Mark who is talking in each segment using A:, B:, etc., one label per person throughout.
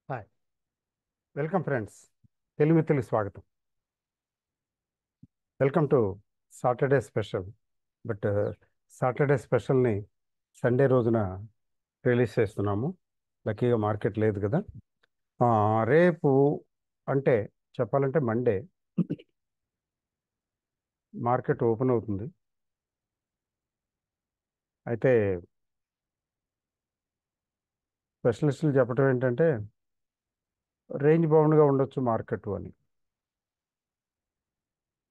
A: Hi, welcome friends. Telugu స్వాగతం. Welcome to Saturday special. But Saturday స్పెషల్ని Sunday రోజున release చేస్తున్నాము. లక్కీగా మార్కెట్ లేదు కదా. ఆ, రేపు అంటే చెప్పాలంటే మండే మార్కెట్ ఓపెన్ అవుతుంది. అయితే స్పెషలిస్టులు చెప్పడం ఏంటంటే రేంజ్ బౌండ్గా ఉండొచ్చు మార్కెట్ అని.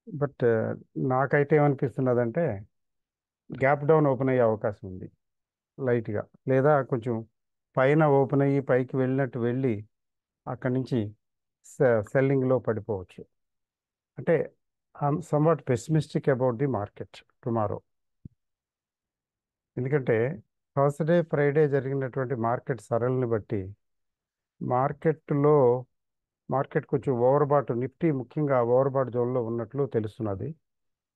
A: బట్ నాకైతే ఏమనిపిస్తున్నదంటే గ్యాప్ డౌన్ ఓపెన్ అయ్యే అవకాశం ఉంది లైట్గా, లేదా కొంచెం పైన ఓపెన్ అయ్యి పైకి వెళ్ళినట్టు వెళ్ళి అక్కడి నుంచి సెల్లింగ్లో పడిపోవచ్చు. అంటే I'm somewhat pessimistic about the market tomorrow. ఎందుకంటే థర్స్డే ఫ్రైడే జరిగినటువంటి మార్కెట్ సరళిని బట్టి మార్కెట్లో మార్కెట్ కొంచెం ఓవర్బాట్, నిఫ్టీ ముఖ్యంగా ఓవర్బాట్ జోన్లో ఉన్నట్లు తెలుస్తున్నది.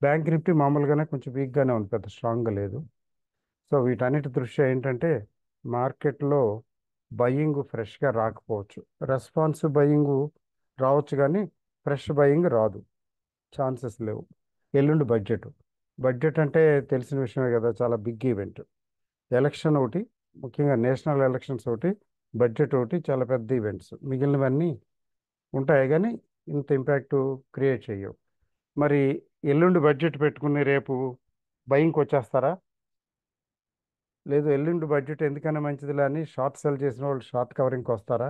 A: బ్యాంక్ నిఫ్టీ మామూలుగానే కొంచెం వీక్గానే ఉంది, పెద్ద స్ట్రాంగ్గా లేదు. సో వీటన్నిటి దృష్ట్యా ఏంటంటే మార్కెట్లో బయింగ్ ఫ్రెష్గా రాకపోవచ్చు. రెస్పాన్సివ్ బయింగ్ రావచ్చు కానీ ఫ్రెష్ బయింగ్ రాదు, ఛాన్సెస్ లేవు. ఎల్లుండి బడ్జెట్. బడ్జెట్ అంటే తెలిసిన విషయమే కదా, చాలా బిగ్ ఈవెంట్. ఎలక్షన్ ఒకటి, ముఖ్యంగా నేషనల్ ఎలక్షన్స్ ఒకటి, బడ్జెట్ ఒకటి, చాలా పెద్ద ఈవెంట్స్. మిగిలినవన్నీ ఉంటాయి కానీ ఇంత ఇంపాక్ట్ క్రియేట్ చేయవు. మరి ఎల్లుండి బడ్జెట్ పెట్టుకుని రేపు బయింగ్కి వచ్చేస్తారా? లేదు, ఎల్లుండి బడ్జెట్ ఎందుకైనా మంచిదిలే అని షార్ట్ సెల్ చేసిన వాళ్ళు షార్ట్ కవరింగ్కి వస్తారా?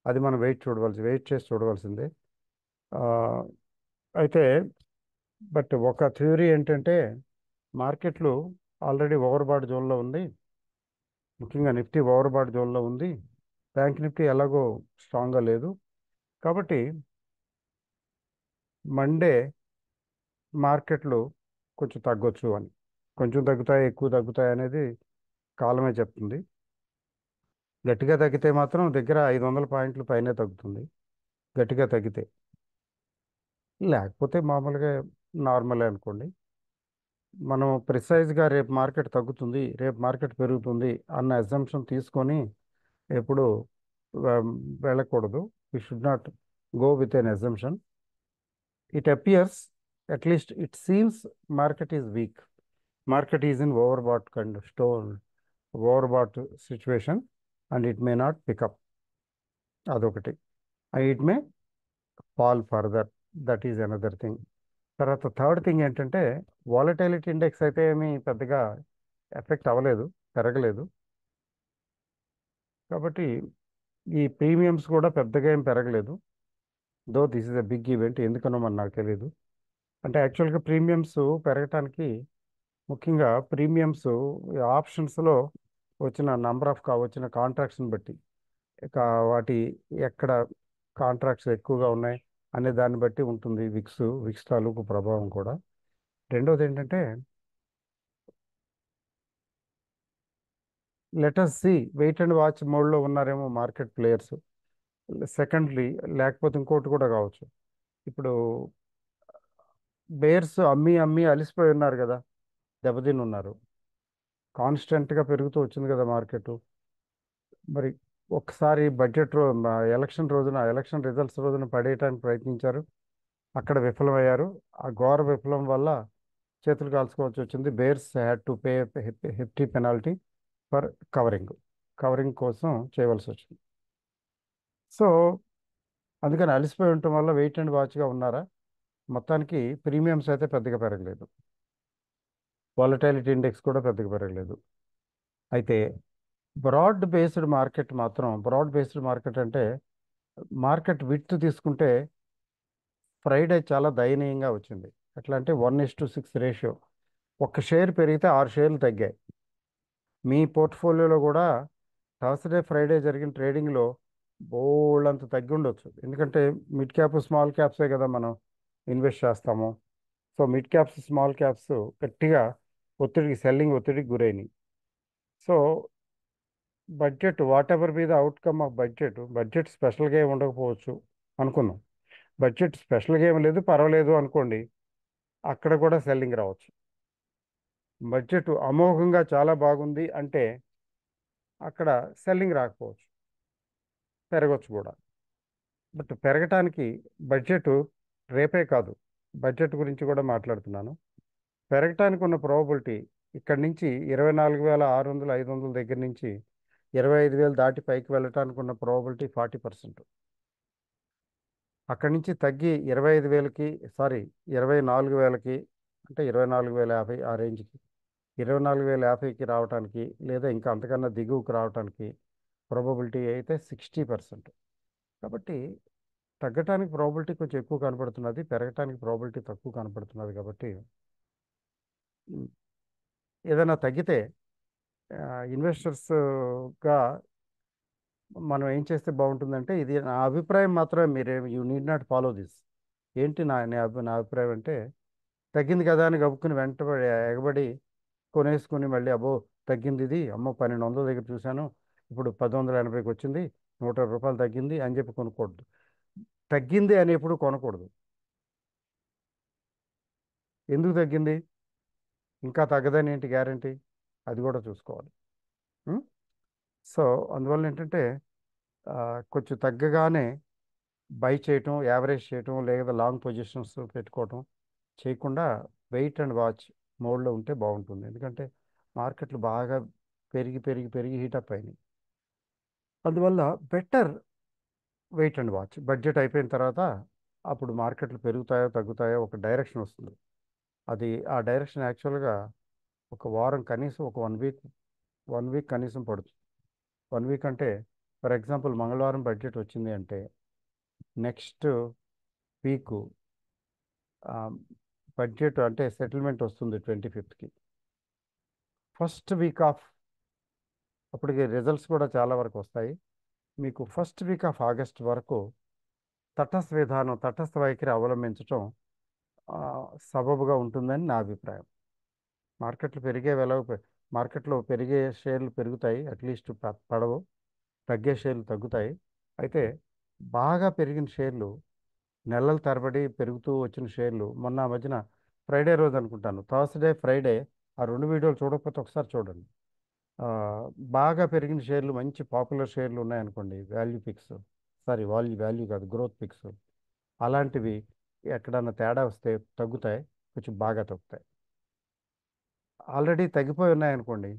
A: అది మనం వెయిట్ చేసి చూడవలసిందే. ఆ, అయితే బట్ ఒక థియరీ ఏంటంటే మార్కెట్లు ఆల్రెడీ ఓవర్బాట్ జోన్లో ఉంది. ముఖ్యంగా నిఫ్టీ ఓవర్బాట్ జోన్లో ఉంది. బ్యాంక్ నిఫ్టీ ఎలాగో స్ట్రాంగ్గా లేదు. కాబట్టి మండే మార్కెట్లు కొంచెం తగ్గొచ్చు అని. కొంచెం తగ్గుతాయి, ఎక్కువ తగ్గుతాయి అనేది కాలమే చెప్తుంది. గట్టిగా తగ్గితే మాత్రం దగ్గర 500 పాయింట్లు పైనే తగ్గుతుంది గట్టిగా తగ్గితే. లేకపోతే మామూలుగా నార్మలే అనుకోండి. మనం ప్రిసైజ్గా రేపు మార్కెట్ తగ్గుతుంది, రేపు మార్కెట్ పెరుగుతుంది అన్న అజంప్షన్ తీసుకొని ఎప్పుడు ఆ, వెళ్ళకూడదు. We should not go with an assumption. It appears, at least it seems market is weak. Market is in overbought kind of stone, overbought situation, and it may not pick up. అదొకటి. It may fall further, that is another thing. తర్వాత third thing ఏంటంటే volatility index అయితే ఏమీ పెద్దగా effect అవ్వలేదు, పెరగలేదు. కాబట్టి ఈ ప్రీమియమ్స్ కూడా పెద్దగా ఏం పెరగలేదు. Though this is a big event, ఎందుకనో మరి నాకు తెలియదు. అంటే యాక్చువల్గా ప్రీమియమ్స్ పెరగటానికి ముఖ్యంగా ప్రీమియమ్స్ ఆప్షన్స్లో వచ్చిన నంబర్ ఆఫ్ వచ్చిన కాంట్రాక్ట్స్ని బట్టి, ఇక వాటి ఎక్కడ కాంట్రాక్ట్స్ ఎక్కువగా ఉన్నాయి అనే దాన్ని బట్టి ఉంటుంది విక్స్ తాలూకు ప్రభావం కూడా. రెండోది ఏంటంటే let us see, wait and watch మోడ్లో ఉన్నారేమో మార్కెట్ ప్లేయర్స్. సెకండ్లీ, లేకపోతే ఇంకోటి కూడా కావచ్చు. ఇప్పుడు బేర్స్ అమ్మి అమ్మి అలిసిపోయి ఉన్నారు కదా, దెబ్బతిని ఉన్నారు. కాన్స్టెంట్గా పెరుగుతూ వచ్చింది కదా మార్కెట్. మరి ఒకసారి ఎలక్షన్ రోజున, ఎలక్షన్ రిజల్ట్స్ రోజున పడేయటానికి ప్రయత్నించారు, అక్కడ విఫలమయ్యారు. ఆ ఘోర విఫలం వల్ల చేతులు కాల్చుకోవాల్సి వచ్చింది. Bears had to pay hefty penalty for covering. Covering కోసం చేయవలసి వచ్చింది. సో అందుకని అలసిపోయి ఉండటం వల్ల వెయిట్ అండ్ వాచ్గా ఉన్నారా. మొత్తానికి ప్రీమియమ్స్ అయితే పెద్దగా పెరగలేదు, వాలటాలిటీ ఇండెక్స్ కూడా పెద్దగా పెరగలేదు. అయితే బ్రాడ్ బేస్డ్ మార్కెట్ అంటే మార్కెట్ విడ్త్ తీసుకుంటే ఫ్రైడే చాలా దయనీయంగా వచ్చింది. ఎట్లా అంటే 1:6 రేషియో. ఒక్క షేర్ పెరిగితే 6 షేర్లు తగ్గాయి. మీ పోర్ట్ఫోలియోలో కూడా థర్స్డే ఫ్రైడే జరిగిన ట్రేడింగ్లో బోల్డ్ అంత తగ్గి ఉండొచ్చు. ఎందుకంటే మిడ్ క్యాప్ స్మాల్ క్యాప్సే కదా మనం ఇన్వెస్ట్ చేస్తాము. So mid caps small caps గట్టిగా సెల్లింగ్ ఒత్తిడికి గురైనాయి. So whatever be the outcome of budget స్పెషల్గా ఏమి ఉండకపోవచ్చు అనుకుందాం. బడ్జెట్ స్పెషల్గా ఏమి లేదు, పర్వాలేదు అనుకోండి, అక్కడ కూడా సెల్లింగ్ రావచ్చు. బడ్జెట్ అమోఘంగా చాలా బాగుంది అంటే అక్కడ సెల్లింగ్ రాకపోవచ్చు. పెరగచ్చు కూడా. బట్ పెరగటానికి బడ్జెట్ రేపే కాదు, బడ్జెట్ గురించి కూడా మాట్లాడుతున్నాను. పెరగటానికి ఉన్న ప్రాబబిలిటీ ఇక్కడి నుంచి 24,600 500 దగ్గర నుంచి 25,000 దాటి పైకి వెళ్ళటానికి ఉన్న ప్రాబబిలిటీ 40%. అక్కడి నుంచి తగ్గి 25,000కి, సారీ 24,000కి, అంటే 24,050 ఆ రేంజ్కి, 24,050కి రావటానికి, లేదా ఇంకా అంతకన్నా దిగువకు రావటానికి ప్రాబబిలిటీ అయితే 60%. కాబట్టి తగ్గటానికి ప్రాబిలిటీ కొంచెం ఎక్కువ కనపడుతున్నది, పెరగటానికి ప్రాబిలిటీ తక్కువ కనపడుతున్నది. కాబట్టి ఉమ్, ఏదైనా తగ్గితే ఇన్వెస్టర్స్గా మనం ఏం చేస్తే బాగుంటుందంటే, ఇది నా అభిప్రాయం మాత్రమే, మీరే you need not follow this. ఏంటి నా అభిప్రాయం అంటే, తగ్గింది కదా అని గబుక్కుని వెంటబడి ఎగబడి కొనేసుకుని మళ్ళీ అబ్బో తగ్గింది ఇది, అమ్మో 1,200 దగ్గర చూశాను, ఇప్పుడు 1080కి వచ్చింది, 120 రూపాయలు తగ్గింది అని చెప్పి కొనుక్కోవద్దు. తగ్గింది అని ఎప్పుడు కొనకూడదు. ఎందుకు తగ్గింది, ఇంకా తగ్గదని ఏంటి గ్యారంటీ, అది కూడా చూసుకోవాలి. ఉం? సో అందువల్ల ఏంటంటే ఆ, కొంచెం తగ్గగానే బై చేయటం, యావరేజ్ చేయటం, లేదా లాంగ్ పొజిషన్స్ పెట్టుకోవటం చేయకుండా వెయిట్ అండ్ వాచ్ మోడ్లో ఉంటే బాగుంటుంది. ఎందుకంటే మార్కెట్లు బాగా పెరిగి పెరిగి పెరిగి హీటప్ అయినాయి. అందువల్ల better wait and watch. Budget అయిపోయిన తర్వాత అప్పుడు మార్కెట్లు పెరుగుతాయో తగ్గుతాయో ఒక డైరెక్షన్ వస్తుంది. అది ఆ డైరెక్షన్ యాక్చువల్గా ఒక వారం కనీసం, ఒక 1 వీక్, 1 వీక్ కనీసం పడుతుంది. 1 వీక్ అంటే ఫర్ ఎగ్జాంపుల్ మంగళవారం బడ్జెట్ వచ్చింది అంటే నెక్స్ట్ వీక్ బడ్జెట్ అంటే సెటిల్మెంట్ వస్తుంది 25th. ఫస్ట్ వీక్ ఆఫ్, అప్పటికి రిజల్ట్స్ కూడా చాలా వరకు వస్తాయి. మీకు ఫస్ట్ వీక్ ఆఫ్ ఆగస్ట్ వరకు తటస్థ వైఖరి అవలంబించటం ఆ, సబబుగా ఉంటుందని నా అభిప్రాయం. మార్కెట్లు పెరిగే వెల మార్కెట్లో పెరిగే షేర్లు పెరుగుతాయి, అట్లీస్ట్ పడవు. తగ్గే షేర్లు తగ్గుతాయి. అయితే బాగా పెరిగిన షేర్లు, నెలల తరబడి పెరుగుతూ వచ్చిన షేర్లు, మొన్న ఆ మధ్యన ఫ్రైడే రోజు అనుకుంటాను, థర్స్డే ఫ్రైడే, ఆ 2 వీడియోలు చూడకపోతే ఒకసారి చూడండి. ఆ, బాగా పెరిగిన షేర్లు, మంచి పాపులర్ షేర్లు ఉన్నాయనుకోండి, వాల్యూ పిక్స్, సారీ వాల్యూ కాదు, గ్రోత్ పిక్స్, అలాంటివి ఎక్కడన్నా తేడా వస్తే తగ్గుతాయి, కొంచెం బాగా తగ్గుతాయి. ఆల్రెడీ తగ్గిపోయి ఉన్నాయనుకోండి,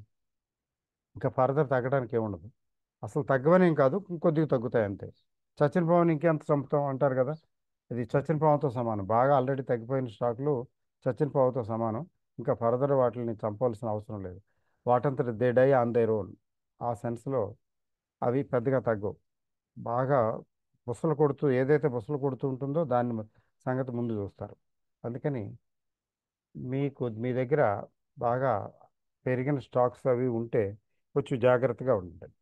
A: ఇంకా ఫర్దర్ తగ్గడానికి ఏముండదు. అసలు తగ్గవని ఏం కాదు, ఇంకొద్దిగా తగ్గుతాయి అంతే. చచ్చిన పాముని ఇంకెంత చంపుతాం అంటారు కదా, ఇది చచ్చిన పాముతో సమానం. బాగా ఆల్రెడీ తగ్గిపోయిన స్టాకులు చచ్చిన పాముతో సమానం. ఇంకా ఫర్దర్ వాటిని చంపాల్సిన అవసరం లేదు. వాటంతట they die on their own. ఆ సెన్స్లో అవి పెద్దగా తగ్గవు. బాగా బుసలు కొడుతూ, ఏదైతే బుసలు కొడుతూ ఉంటుందో దాన్ని సంగతి ముందు చూస్తారు. అందుకని మీ దగ్గర బాగా పెరిగిన స్టాక్స్ అవి ఉంటే కొంచెం జాగ్రత్తగా ఉండండి,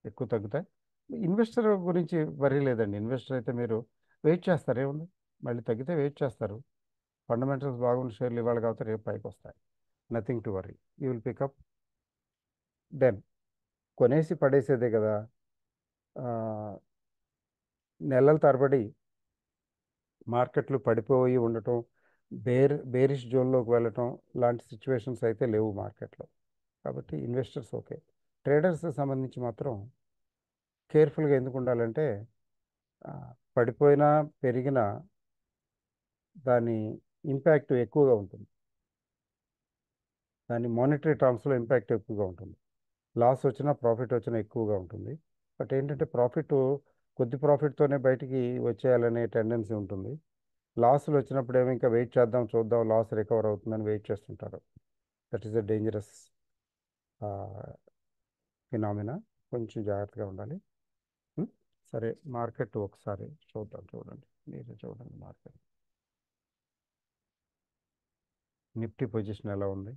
A: ఎక్కువ తగ్గుతాయి. ఇన్వెస్టర్ గురించి వరీ లేదండి. ఇన్వెస్టర్ అయితే మీరు వెయిట్ చేస్తారు, ఏముంది, మళ్ళీ తగ్గితే వెయిట్ చేస్తారు. ఫండమెంటల్స్ బాగున్న షేర్లు ఇవాళ కాబట్టి రేపు పైకి వస్తాయి. Nothing to worry, you will pick up then. కొనేసి పడేసేదే కదా. ఆ, నెలల తరబడి మార్కెట్లు పడిపోయి ఉండటం, బేరిష్ జోన్లోకి వెళ్ళటం లాంటి సిచ్యువేషన్స్ అయితే లేవు మార్కెట్లో. కాబట్టి ఇన్వెస్టర్స్ ఓకే. ట్రేడర్స్ సంబంధించి మాత్రం కేర్ఫుల్గా ఎందుకు ఉండాలంటే, ఆ, పడిపోయినా పెరిగినా దాని ఇంపాక్ట్ ఎక్కువగా ఉంటుంది. దాని మానిటరీ టర్మ్స్లో ఇంపాక్ట్ ఎక్కువగా ఉంటుంది. లాస్ వచ్చినా ప్రాఫిట్ వచ్చినా ఎక్కువగా ఉంటుంది. బట్ ఏంటంటే ప్రాఫిట్, కొద్ది ప్రాఫిట్తోనే బయటికి వచ్చేయాలనే టెండెన్సీ ఉంటుంది. లాసులు వచ్చినప్పుడు ఏమో ఇంకా వెయిట్ చేద్దాం, చూద్దాం, లాస్ రికవర్ అవుతుందని వెయిట్ చేస్తుంటారు. That is a dangerous phenomena. కొంచెం జాగ్రత్తగా ఉండాలి. ఉం? సరే, మార్కెట్ ఒకసారి చూద్దాం, చూడండి, మీరు చూడండి మార్కెట్. నిఫ్టీ పొజిషన్ ఎలా ఉంది?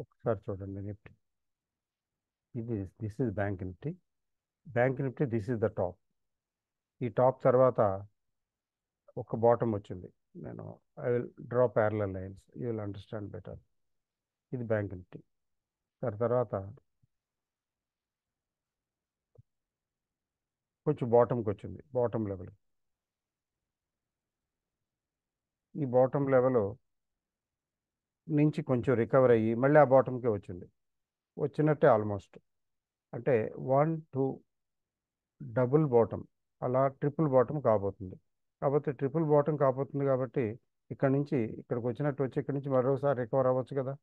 A: ఒకసారి చూడండి Nifty. This is bank Nifty. Bank Nifty this is the top. ఈ టాప్ తర్వాత ఒక బాటమ్ వచ్చింది. నేను I will draw parallel lines, you will understand better. ఇది బ్యాంక్ నిఫ్టీ. దాని తర్వాత కొంచెం బాటమ్కి వచ్చింది, బాటమ్ లెవెల్. ఈ బాటమ్ లెవెల్ నుంచి కొంచెం రికవర్ అయ్యి మళ్ళీ ఆ బాటమ్కే వచ్చింది. వచ్చినట్టే ఆల్మోస్ట్. అంటే 1 2 డబుల్ బాటమ్, అలా ట్రిపుల్ బాటమ్ కాబోతుంది. కాబట్టి ట్రిపుల్ బాటమ్ కాబోతుంది కాబట్టి ఇక్కడ నుంచి ఇక్కడికి వచ్చినట్టు వచ్చి ఇక్కడ నుంచి మరోసారి రికవర్ అవ్వచ్చు కదా.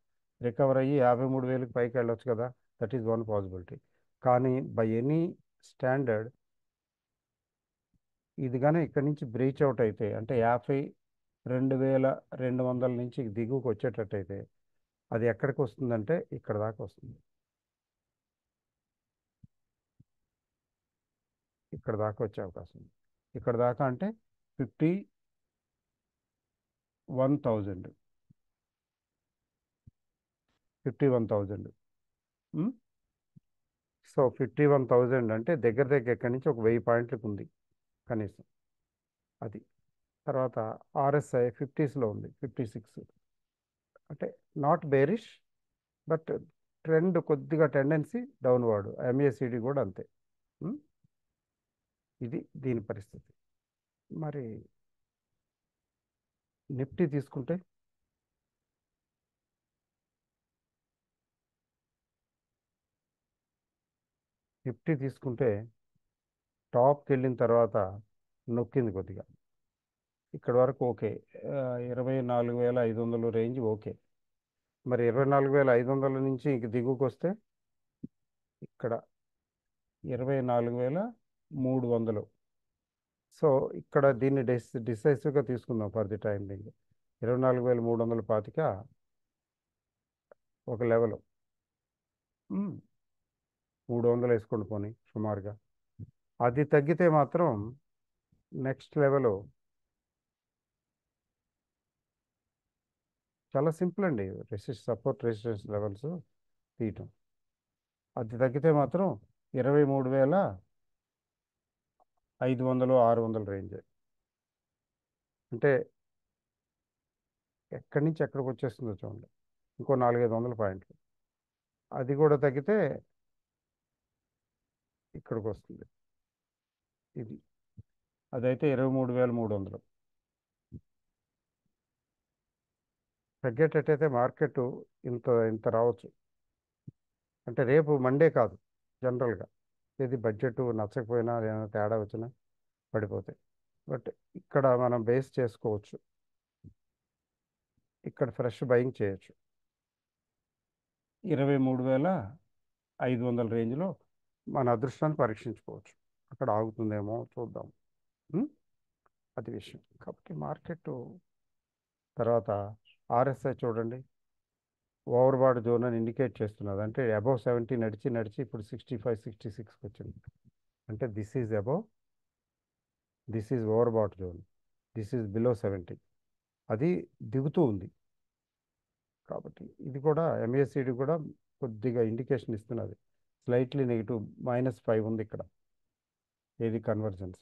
A: రికవర్ అయ్యి 53,000కి పైకి వెళ్ళొచ్చు కదా. That is one possibility. కానీ బై ఎనీ స్టాండర్డ్ ఇది కానీ ఇక్కడ నుంచి బ్రీచ్ అవుట్ అయితే, అంటే 52,200 నుంచి దిగువకు వచ్చేటట్టయితే అది ఎక్కడికి వస్తుందంటే ఇక్కడ దాకా వస్తుంది. ఇక్కడ దాకా వచ్చే అవకాశం ఉంది. ఇక్కడ దాకా అంటే 51,000. 51,000. సో 51,000 అంటే దగ్గర దగ్గర ఇక్కడి నుంచి ఒక 1000 పాయింట్లకు ఉంది కనీసం. అది తర్వాత ఆర్ఎస్ఐ 50స్లో ఉంది, 56. అంటే నాట్ బేరిష్, బట్ ట్రెండ్ కొద్దిగా టెండెన్సీ డౌన్వర్డ్. ఎంఏసిడి కూడా అంతే. ఉమ్, ఇది దీని పరిస్థితి. మరి నిఫ్టీ తీసుకుంటే టాప్కి వెళ్ళిన తర్వాత నొక్కింది కొద్దిగా. ఇక్కడ వరకు ఓకే. 24,500 range okay. మరి 24,500 నుంచి ఇంక దిగువకు వస్తే ఇక్కడ 24,300. సో ఇక్కడ దీన్ని డిసైసివ్గా తీసుకుందాం ఫర్ ది టైం బీయింగ్. 24,325 ఒక లెవెల్. 300 వేసుకోండి పోనీ సుమారుగా. అది తగ్గితే మాత్రం నెక్స్ట్ లెవెల్ చాలా సింపుల్ అండి. సపోర్ట్ రెసిస్టెన్స్ లెవెల్స్ తీయటం. అది తగ్గితే మాత్రం 23,500 600 రేంజ్. అంటే ఎక్కడి నుంచి ఎక్కడికి వచ్చేస్తుందో చూడండి. ఇంకో 400-500 పాయింట్లు. అది కూడా తగ్గితే ఇక్కడికి వస్తుంది. ఇది అదైతే 23,300. తగ్గేటట్టయితే మార్కెట్ ఇంత ఇంత రావచ్చు. అంటే రేపు మండే కాదు, జనరల్గా ఇది బడ్జెట్ నచ్చకపోయినా ఏమైనా తేడా వచ్చినా పడిపోతాయి. బట్ ఇక్కడ మనం బేస్ చేసుకోవచ్చు. ఇక్కడ ఫ్రెష్ బయింగ్ చేయొచ్చు. 23,500 రేంజ్లో మన అదృష్టాన్ని పరీక్షించుకోవచ్చు. అక్కడ ఆగుతుందేమో చూద్దాం. ఉం? అది విషయం. కాబట్టి మార్కెట్ తర్వాత ఆర్ఎస్ఐ చూడండి, ఓవర్బాడ్ జోన్ అని ఇండికేట్ చేస్తున్నది. అంటే అబౌవ్ 70 నడిచి నడిచి ఇప్పుడు 65-66కి వచ్చింది. అంటే this is overbought zone, this is below 70. అది దిగుతూ ఉంది. కాబట్టి ఇది కూడా ఎంఏసిడి కూడా కొద్దిగా ఇండికేషన్ ఇస్తున్నది. స్లైట్లీ నెగిటివ్ -5 ఉంది ఇక్కడ, ఏది కన్వర్జెన్స్.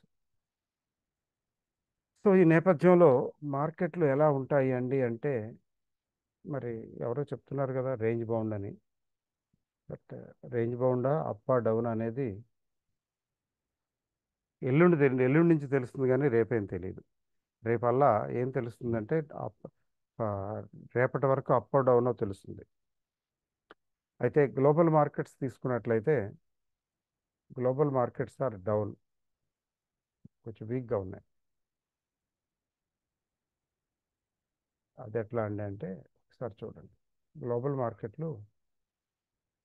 A: సో ఈ నేపథ్యంలో మార్కెట్లు ఎలా ఉంటాయి అండి అంటే, మరి ఎవరో చెప్తున్నారు కదా రేంజ్ బౌండ్ అని. బట్ రేంజ్ బౌండా అప్ ఆర్ డౌన్ అనేది ఎల్లుండి నుంచి తెలుస్తుంది, కానీ రేపేం తెలియదు. రేపల్లా ఏం తెలుస్తుందంటే ఆ, రేపటి వరకు అప్ ఆర్ డౌన్ తెలుస్తుంది. అయితే గ్లోబల్ మార్కెట్స్ తీసుకున్నట్లయితే గ్లోబల్ మార్కెట్స్ ఆర్ డౌన్, కొంచెం వీక్గా ఉన్నాయి. అది ఎట్లా అండి అంటే ఒకసారి చూడండి. గ్లోబల్ మార్కెట్లు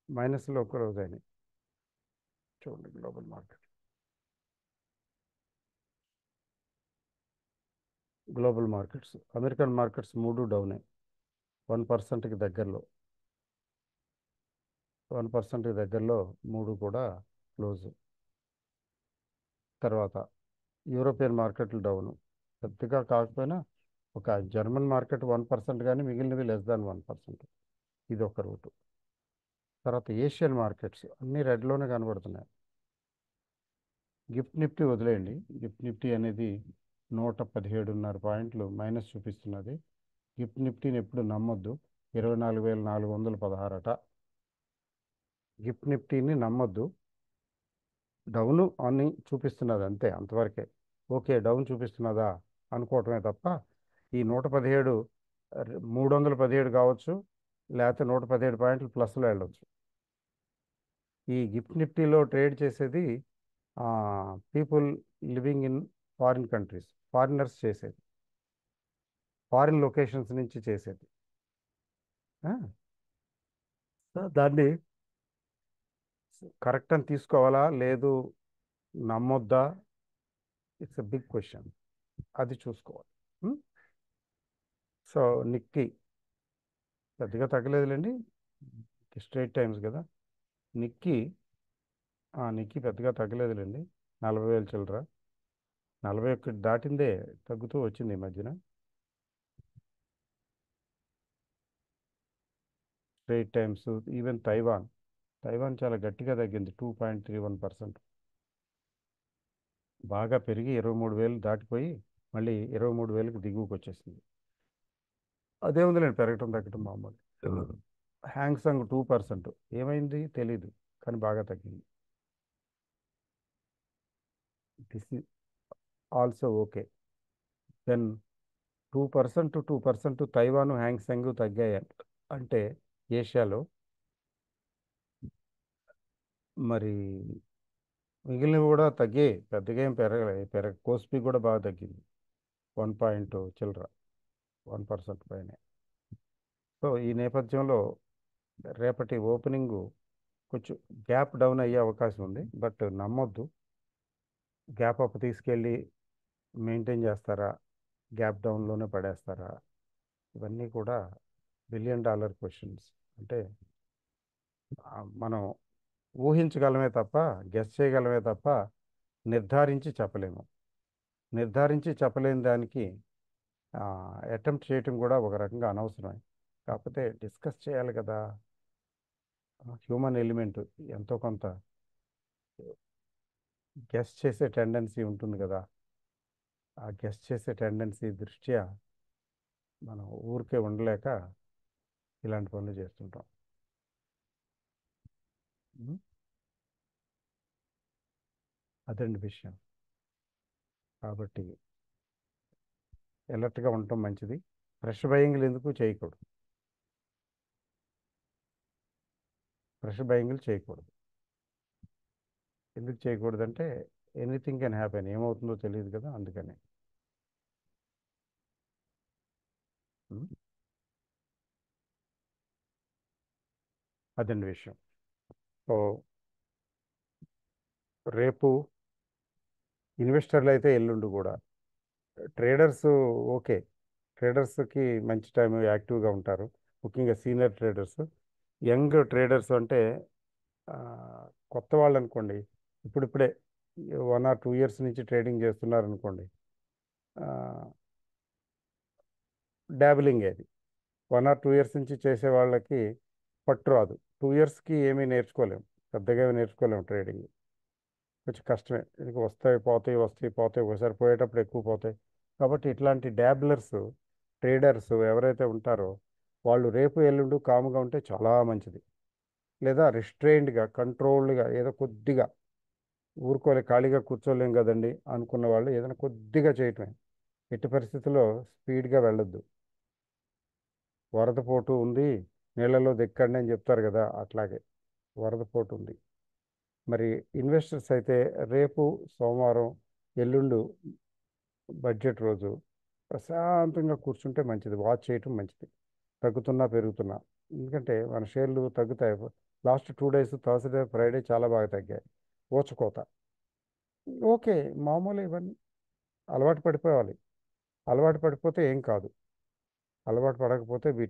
A: మైనస్లో ఒక రోజు అయినాయి. చూడండి global market. Global markets American markets మూడు డౌనే, 1%కి దగ్గరలో. 1%కి దగ్గరలో మూడు కూడా క్లోజ్. తర్వాత యూరోపియన్ మార్కెట్లు డౌను, పెద్దగా కాకపోయినా. ఒక జర్మన్ మార్కెట్ 1%, కానీ మిగిలినవి లెస్ దాన్ 1%. ఇది ఒక రూటు. తర్వాత ఏషియన్ మార్కెట్స్ అన్నీ రెడ్లోనే కనబడుతున్నాయి. గిఫ్ట్ నిఫ్టీ వదిలేయండి. గిఫ్ట్ నిఫ్టీ అనేది 117.5 పాయింట్లు మైనస్ చూపిస్తున్నది. గిఫ్ట్ నిఫ్టీని ఎప్పుడు నమ్మొద్దు. 24,416 అట. గిఫ్ట్ నిఫ్టీని నమ్మొద్దు. డౌన్ అని చూపిస్తున్నది అంతే, అంతవరకే. ఓకే, డౌన్ చూపిస్తున్నదా అనుకోవటమే తప్ప ఈ 117 317 కావచ్చు, లేకపోతే 117 పాయింట్లు ప్లస్లో వెళ్ళొచ్చు. ఈ గిఫ్ట్ నిఫ్టీలో ట్రేడ్ చేసేది people living in foreign countries, foreigners చేసేది, ఫారిన్ లొకేషన్స్ నుంచి చేసేది. ఆ, దాన్ని కరెక్ట్ అని తీసుకోవాలా లేదు, నమ్మొద్దా, ఇట్స్ ఎ బిగ్ క్వశ్చన్. అది చూసుకోవాలి. సో నిక్కీ పెద్దగా తగ్గలేదులేండి, స్ట్రైట్ టైమ్స్ కదా. నిక్కీ నిక్కీ పెద్దగా తగ్గలేదులేండి. 40,000 చిల్లర, 41 దాటిందే, తగ్గుతూ వచ్చింది ఈ మధ్యన. స్ట్రైట్ టైమ్స్, ఈవెన్ తైవాన్ చాలా గట్టిగా తగ్గింది, 2.31%. బాగా పెరిగి 23,000 దాటిపోయి మళ్ళీ 23,000కి దిగువకి వచ్చేసింది. అదే ఉందిలేండి, పెరగటం తగ్గటం మామూలు. హ్యాంగ్సంగ్ 2%, ఏమైంది తెలీదు, కానీ బాగా తగ్గింది. This is also okay. Then 2% Taiwan Hang Seng తగ్గాయి అంటే ఏషియాలో, మరి మిగిలినవి కూడా తగ్గాయి, పెద్దగా ఏం పెరగలేదు. కోస్పి కూడా బాగా తగ్గింది, 1 పాయింట్ చిల్లర, 1% పైన. సో ఈ నేపథ్యంలో రేపటి ఓపెనింగ్ కొంచెం గ్యాప్ డౌన్ అయ్యే అవకాశం ఉంది, బట్ నమ్మొద్దు. గ్యాప్ అప్ తీసుకెళ్ళి మెయింటైన్ చేస్తారా, గ్యాప్ డౌన్లోనే పడేస్తారా, ఇవన్నీ కూడా $1 బిలియన్ క్వశ్చన్స్. అంటే మనం ఊహించగలమే తప్ప, గెస్ చేయగలమే తప్ప నిర్ధారించి చెప్పలేము. నిర్ధారించి చెప్పలేని దానికి అటెంప్ట్ చేయటం కూడా ఒక రకంగా అనవసరమే. కాకపోతే డిస్కస్ చేయాలి కదా, హ్యూమన్ ఎలిమెంట్ ఎంతో కొంత గెస్ చేసే టెండెన్సీ ఉంటుంది కదా. ఆ గెస్ చేసే టెండెన్సీ దృష్ట్యా మనం ఊరికే ఉండలేక ఇలాంటి పనులు చేస్తుంటాం. ఉం? అదండి విషయం. కాబట్టి అలర్ట్గా ఉండటం మంచిది. ఫ్రెష్ బయింగ్లు ఎందుకు చేయకూడదు, ఫ్రెష్ బయింగ్లు చేయకూడదు. ఎందుకు చేయకూడదంటే ఎనీథింగ్ కెన్ హ్యాపెన్, ఏమవుతుందో తెలియదు కదా, అందుకని. ఉం? అదండి విషయం. సో రేపు ఇన్వెస్టర్లు అయితే ఎల్లుండి కూడా, ట్రేడర్స్ ఓకే, ట్రేడర్స్కి మంచి టైం, యాక్టివ్గా ఉంటారు, ముఖ్యంగా సీనియర్ ట్రేడర్స్. యంగ్ ట్రేడర్స్ అంటే ఆ, కొత్త వాళ్ళు అనుకోండి, ఇప్పుడిప్పుడే 1 or 2 years నుంచి ట్రేడింగ్ చేస్తున్నారు అనుకోండి, డాబిలింగ్ అది. 1 or 2 years నుంచి చేసే వాళ్ళకి పట్టు రాదు. 2 yearsకి ఏమీ నేర్చుకోలేము, పెద్దగా ఏమీ నేర్చుకోలేము ట్రేడింగ్, కొంచెం కష్టమే. ఇది వస్తాయి పోతాయి, వస్తాయి పోతాయి, ఒకసారి పోయేటప్పుడు ఎక్కువ పోతాయి. కాబట్టి ఇట్లాంటి డాబ్లర్స్, ట్రేడర్స్ ఎవరైతే ఉంటారో వాళ్ళు రేపు ఎల్లుండి కాముగా ఉంటే చాలా మంచిది. లేదా రిస్ట్రైన్డ్గా, కంట్రోల్డ్గా, ఏదో కొద్దిగా ఊరుకోలే, ఖాళీగా కూర్చోలేం కదండి అనుకున్న వాళ్ళు ఏదైనా కొద్దిగా చేయటమే. ఎట్టి పరిస్థితుల్లో స్పీడ్గా వెళ్ళొద్దు. వరదపోటు ఉంది, నీళ్ళలో దిక్కండి అని చెప్తారు కదా, అట్లాగే వరదపోటు ఉంది. మరి ఇన్వెస్టర్స్ అయితే రేపు సోమవారం, ఎల్లుండు బడ్జెట్ రోజు ప్రశాంతంగా కూర్చుంటే మంచిది, వాచ్ చేయటం మంచిది, తగ్గుతున్నా పెరుగుతున్నా. ఎందుకంటే మన షేర్లు తగ్గుతాయి. లాస్ట్ 2 days థర్స్డే ఫ్రైడే చాలా బాగా తగ్గాయి, ఊచకోత. ఓకే, మామూలు ఇవన్నీ అలవాటు పడిపోవాలి. అలవాటు పడిపోతే ఏం కాదు, అలవాటు పడకపోతే we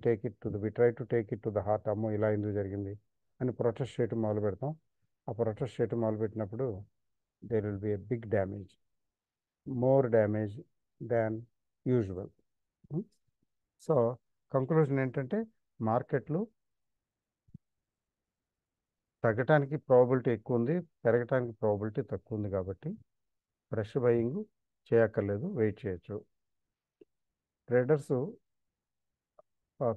A: try to take it to the heart. అమ్మో ఇలా ఎందుకు జరిగింది అని ప్రొటెస్ట్ చేయటం మొదలు పెడతాం. ఆ ప్రొటెస్ట్ చేయటం మొదలుపెట్టినప్పుడు there will be a big damage, more damage than usual. So conclusion ఏంటంటే మార్కెట్లు తగ్గటానికి ప్రాబిలిటీ ఎక్కువ ఉంది, పెరగటానికి ప్రాబిలిటీ తక్కువ ఉంది కాబట్టి ఫ్రెష్ బయింగ్ చేయక్కర్లేదు, వెయిట్ చేయొచ్చు. ట్రేడర్స్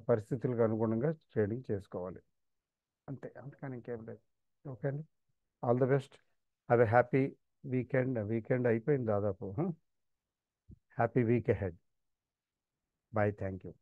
A: పరిస్థితులకు అనుగుణంగా ట్రేడింగ్ చేసుకోవాలి, అంతే, అంతకని ఇంకేం లేదు. ఓకే అండి, all the best. Have a happy weekend. Weekend అయిపోయింది దాదాపు. Happy week ahead. Bye, thank you.